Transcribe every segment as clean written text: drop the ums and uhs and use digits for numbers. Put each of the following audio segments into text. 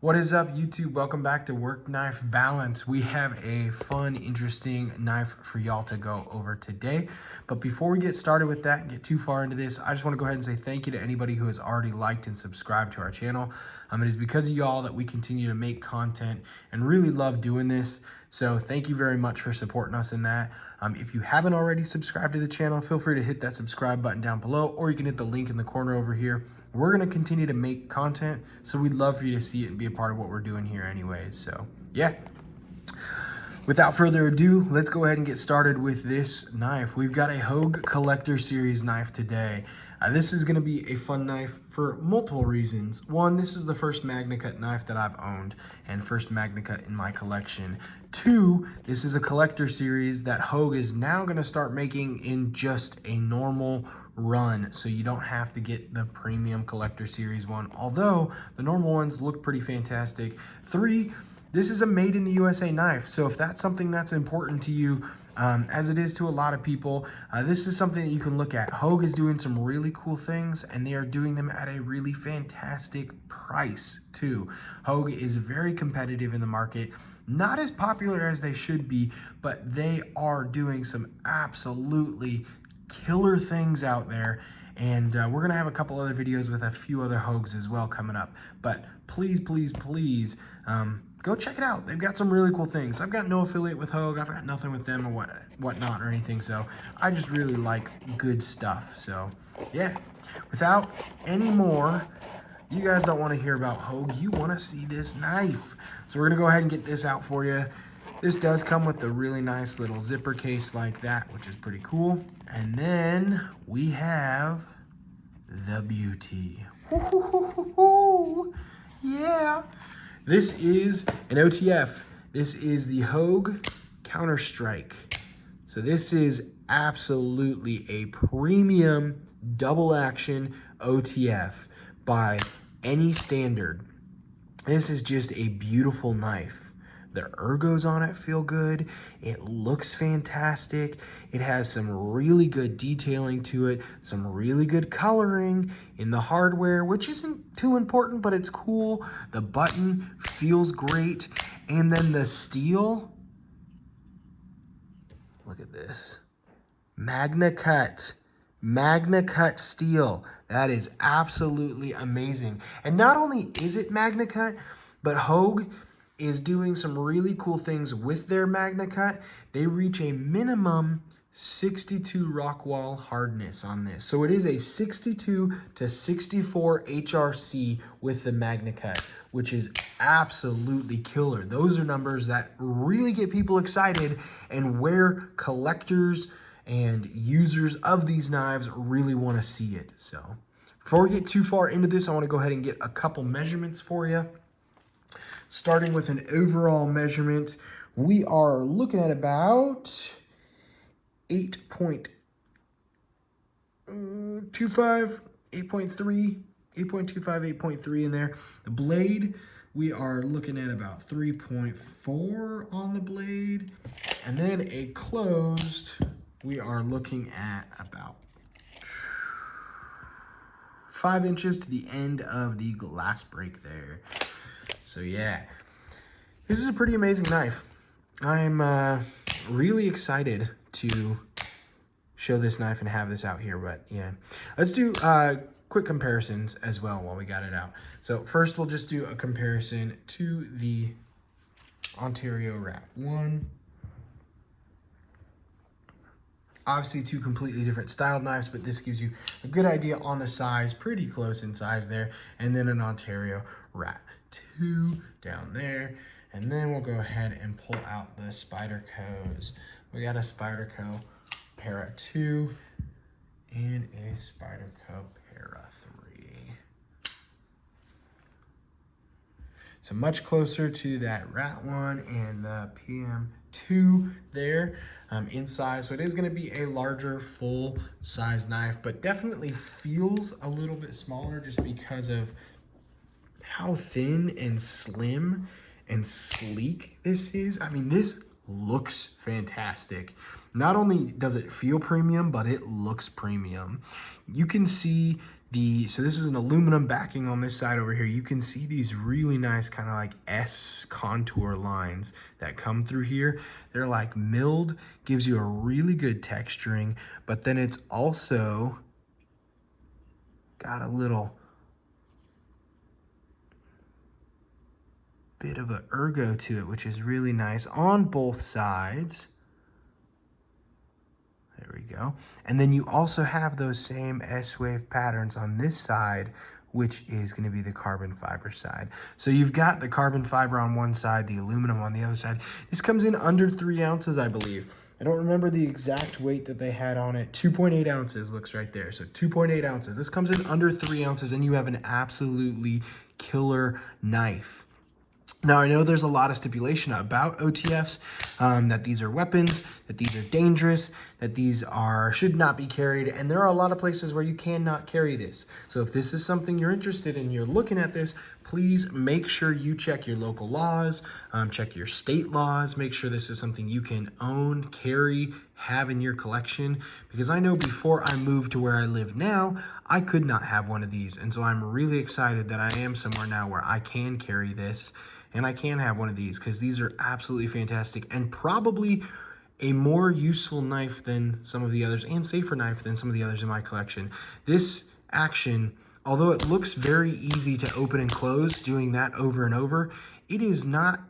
What is up, YouTube? Welcome back to Work Knife Balance. We have a fun, interesting knife for y'all to go over today. But before we get started with that and get too far into this, I just want to go ahead and say thank you to anybody who has already liked and subscribed to our channel. It is because of y'all that we continue to make content and really love doing this. So thank you very much for supporting us in that. If you haven't already subscribed to the channel, feel free to hit that subscribe button down below, or you can hit the link in the corner over here. We're going to continue to make content, so we'd love for you to see it and be a part of what we're doing here anyways. So yeah, without further ado, let's go ahead and get started with this knife. We've got a Hogue Collector Series knife today. This is going to be a fun knife for multiple reasons. One, this is the first Magnacut knife that I've owned and first Magnacut in my collection. Two, this is a collector series that Hogue is now going to start making in just a normal run, so you don't have to get the premium collector series one, although the normal ones look pretty fantastic. Three, this is a made in the USA knife, so if that's something that's important to you, as it is to a lot of people, this is something that you can look at. Hogue is doing some really cool things, and they are doing them at a really fantastic price too. Hogue is very competitive in the market, not as popular as they should be, but they are doing some absolutely killer things out there. And we're gonna have a couple other videos with a few other Hogues as well coming up, but please go check it out. They've got some really cool things. I've got no affiliate with Hogue. I've got nothing with them or whatnot or anything, so I just really like good stuff. So yeah, without any more, you guys don't want to hear about Hogue, you want to see this knife. So we're gonna go ahead and get this out for you. This does come with a really nice little zipper case like that, which is pretty cool. And then we have the beauty. Yeah. This is an OTF. This is the Hogue Counterstrike. So this is absolutely a premium double action OTF by any standard. This is just a beautiful knife. The ergos on it feel good. It looks fantastic. It has some really good detailing to it, some really good coloring in the hardware, which isn't too important, but it's cool. The button feels great. And then the steel, look at this. Magnacut steel. That is absolutely amazing. And not only is it Magnacut, but Hogue is doing some really cool things with their Magnacut. They reach a minimum 62 rock wall hardness on this. So it is a 62 to 64 HRC with the Magnacut, which is absolutely killer. Those are numbers that really get people excited and where collectors and users of these knives really want to see it. So before we get too far into this, I want to go ahead and get a couple measurements for you. Starting with an overall measurement, we are looking at about 8.25, 8.3, 8.3 in there. The blade, we are looking at about 3.4 on the blade. And then a closed, we are looking at about 5 inches to the end of the glass break there. So yeah, this is a pretty amazing knife. I'm really excited to show this knife and have this out here, but yeah. Let's do quick comparisons as well while we got it out. So first we'll just do a comparison to the Ontario Rat 1. Obviously two completely different styled knives, but this gives you a good idea on the size, pretty close in size there. And then an Ontario Rat 2 down there. And then we'll go ahead and pull out the Spyderco's. We got a Spyderco Para 2 and a Spyderco Para 3. So much closer to that Rat 1 and the PM2 there in size. So it is going to be a larger full size knife, but definitely feels a little bit smaller just because of how thin and slim and sleek this is. I mean, this looks fantastic. Not only does it feel premium, but it looks premium. You can see So this is an aluminum backing on this side over here. You can see these really nice kind of like S contour lines that come through here. They're like milled, gives you a really good texturing, but then it's also got a little bit of an ergo to it, which is really nice on both sides. There we go. And then you also have those same S-wave patterns on this side, which is going to be the carbon fiber side. So you've got the carbon fiber on one side, the aluminum on the other side. This comes in under 3 ounces, I believe. I don't remember the exact weight that they had on it. 2.8 ounces looks right there. So 2.8 ounces. This comes in under 3 ounces, and you have an absolutely killer knife. Now, I know there's a lot of stipulation about OTFs, that these are weapons, that these are dangerous, that these should not be carried, and there are a lot of places where you cannot carry this. So if this is something you're interested in, you're looking at this, please make sure you check your local laws, check your state laws, make sure this is something you can own, carry, have in your collection, because I know before I moved to where I live now, I could not have one of these, and so I'm really excited that I am somewhere now where I can carry this. And I can have one of these because these are absolutely fantastic and probably a more useful knife than some of the others and safer knife than some of the others in my collection. This action, although it looks very easy to open and close, doing that over and over, it is not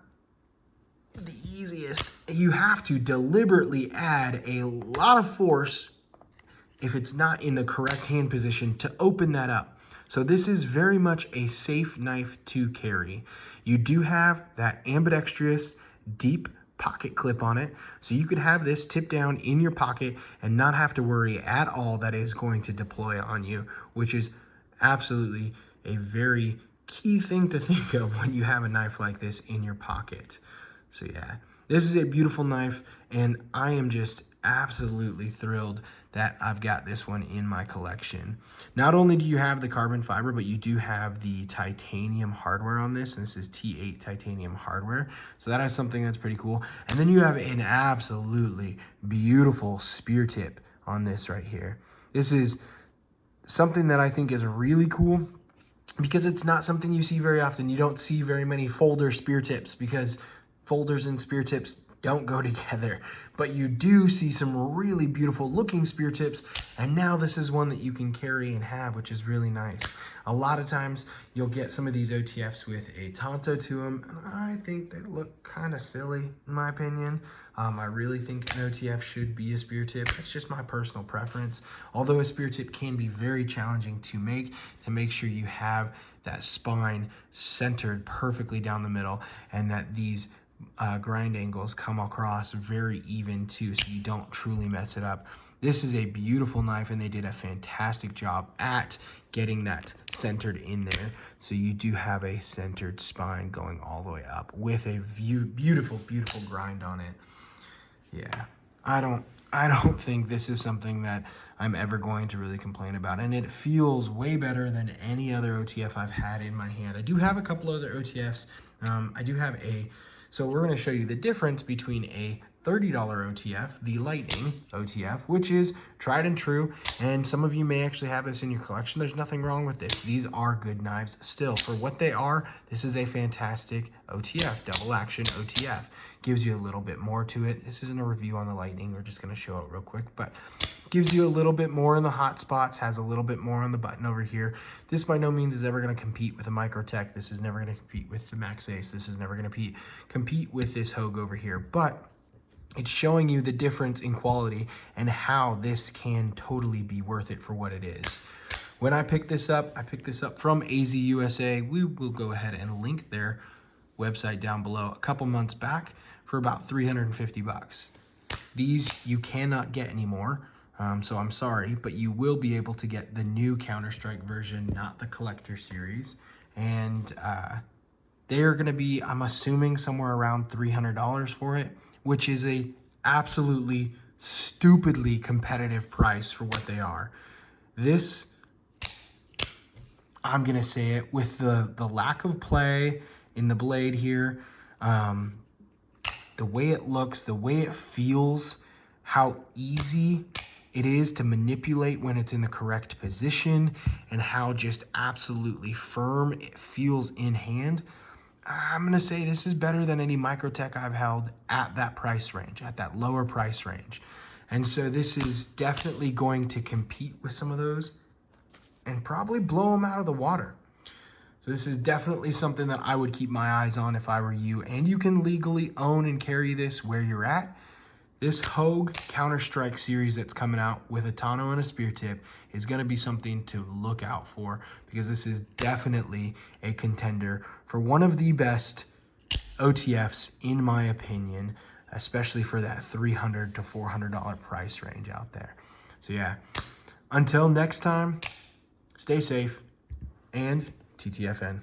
the easiest. You have to deliberately add a lot of force if it's not in the correct hand position to open that up. So this is very much a safe knife to carry. You do have that ambidextrous deep pocket clip on it. So you could have this tip down in your pocket and not have to worry at all that is going to deploy on you, which is absolutely a very key thing to think of when you have a knife like this in your pocket. So yeah, this is a beautiful knife, and I am just absolutely thrilled that I've got this one in my collection. Not only do you have the carbon fiber, but you do have the titanium hardware on this, and this is T8 titanium hardware. So that is something that's pretty cool. And then you have an absolutely beautiful spear tip on this right here. This is something that I think is really cool because it's not something you see very often. You don't see very many folder spear tips because folders and spear tips don't go together, but you do see some really beautiful looking spear tips, and now this is one that you can carry and have, which is really nice. A lot of times you'll get some of these OTFs with a Tonto to them, and I think they look kind of silly in my opinion. I really think an OTF should be a spear tip. That's just my personal preference. Although a spear tip can be very challenging to make sure you have that spine centered perfectly down the middle, and that these grind angles come across very even too, so you don't truly mess it up. This is a beautiful knife, and they did a fantastic job at getting that centered in there. So you do have a centered spine going all the way up with a beautiful, beautiful grind on it. Yeah, I don't think this is something that I'm ever going to really complain about, and it feels way better than any other OTF I've had in my hand. I do have a couple other OTFs. I do have so we're going to show you the difference between a $30 OTF, the Lightning OTF, which is tried and true, and some of you may actually have this in your collection. There's nothing wrong with this. These are good knives still. For what they are, this is a fantastic OTF, double action OTF. Gives you a little bit more to it. This isn't a review on the Lightning. We're just going to show it real quick, but gives you a little bit more in the hot spots, has a little bit more on the button over here. This by no means is ever going to compete with a Microtech. This is never going to compete with the Max Ace. This is never going to compete with this Hogue over here, but it's showing you the difference in quality and how this can totally be worth it for what it is. When I picked this up, from AZ USA. We will go ahead and link their website down below a couple months back for about 350 bucks. These you cannot get anymore. So I'm sorry, but you will be able to get the new Counterstrike version, not the collector series. And they are going to be, I'm assuming, somewhere around $300 for it, which is a absolutely stupidly competitive price for what they are. This, I'm going to say it, with the lack of play in the blade here, the way it looks, the way it feels, how easy it is to manipulate when it's in the correct position and how just absolutely firm it feels in hand. I'm gonna say this is better than any Microtech I've held at that price range, at that lower price range. And so this is definitely going to compete with some of those and probably blow them out of the water. So this is definitely something that I would keep my eyes on if I were you. And you can legally own and carry this where you're at. This Hogue Counterstrike series that's coming out with a tonneau and a spear tip is going to be something to look out for, because this is definitely a contender for one of the best OTFs in my opinion, especially for that $300 to $400 price range out there. So yeah, until next time, stay safe and TTFN.